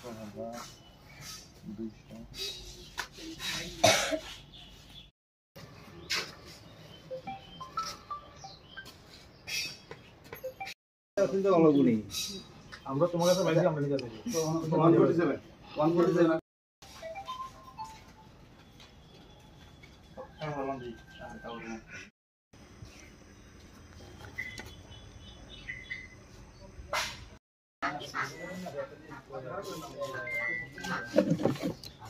আমরা তোমার কাছে বাইরে আমরা নিয়ে যাচ্ছি 147 147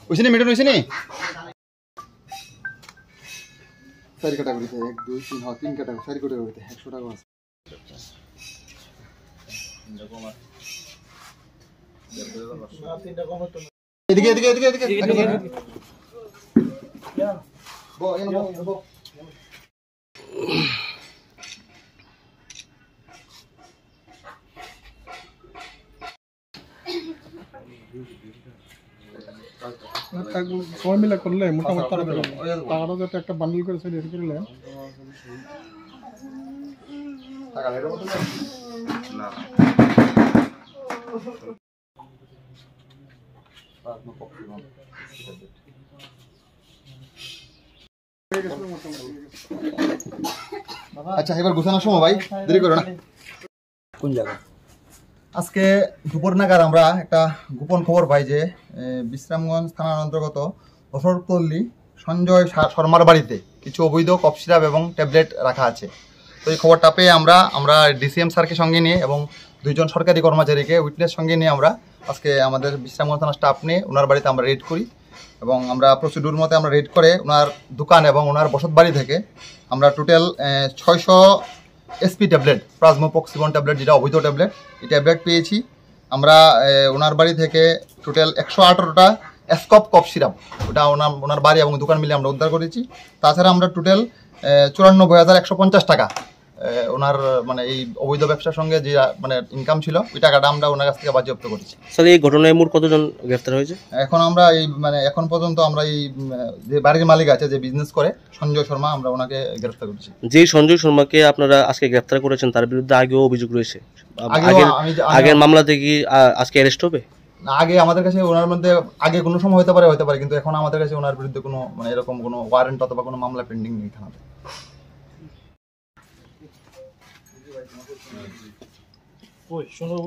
ওইখানে মিটার হইছে নি 4 ক্যাটাগরি 1 2 3 হ্যাঁ 3 ক্যাটাগরি 4 ক্যাটাগরি 100 টাকা আছে এদিকে এদিকে এদিকে এদিকে বো এনো বো সবাই মিলে করলে মোটামুটি টাকাটা যাতে একটা বান্ডিল করে সেট করলে টাকা লেরো না আচ্ছা এবার গোছানোর সময় ভাই দেরি করো না কোন জায়গা আজকে দুপুর নাগাদ আমরা একটা গোপন খবর পাই যে বিশ্রামগঞ্জ থানার অন্তর্গত বসরপল্লী সঞ্জয় শর্মার বাড়িতে কিছু অবৈধ কফ সিরাপ এবং ট্যাবলেট রাখা আছে। তো এই খবরটা পেয়ে আমরা ডিসিএম স্যারকে সঙ্গে নিয়ে এবং 2 জন সরকারি কর্মচারীকে উইটনেস সঙ্গে নিয়ে আমরা আজকে আমাদের বিশ্রামগঞ্জ থানার স্টাফ নিয়ে ওনার বাড়িতে আমরা রেড করি এবং আমরা প্রসিডিউর মতে আমরা রেড করে ওনার দোকান এবং ওনার বসত বাড়ি থেকে আমরা টোটাল 600 এসপি ট্যাবলেট প্লাজমোপক্সিবন ট্যাবলেট যেটা অবৈধ ট্যাবলেট এই ট্যাবলেট পেয়েছি। আমরা ওনার বাড়ি থেকে টোটাল 118টা স্কপ কফ সিরাপ ওটা ওনার বাড়ি এবং দোকান মিলে আমরা উদ্ধার করেছি। তাছাড়া আমরা টোটাল 94,150 টাকা ওনার মানে এই অবৈধ ব্যবসার সঙ্গে যে মানে ইনকাম ছিল ওই টাকাটা আমরা ওনার কাছ থেকে বাজেয়াপ্ত করেছি। স্যার এই ঘটনায় মোট কতজন গ্রেফতার হয়েছে? এখন আমরা এই মানে এখন পর্যন্ত আমরা এই যে বাড়ির মালিক আছে যে বিজনেস করে সঞ্জয় শর্মা আমরা ওনাকে গ্রেফতার করেছি। যে সঞ্জয় শর্মাকে আপনারা আজকে গ্রেফতার করেছেন তার বিরুদ্ধে আগেও অভিযোগ রয়েছে, আগের মামলাতে কি আজকে অ্যারেস্ট হবে? আগে আমাদের কাছে ওনার মধ্যে আগে কোনো সময় হতে পারে কিন্তু এখন আমাদের কাছে ওনার বিরুদ্ধে কোনো মানে এরকম কোনো ওয়ারেন্ট অথবা কোনো মামলা পেন্ডিং নেই থানাতে। ওই শোনো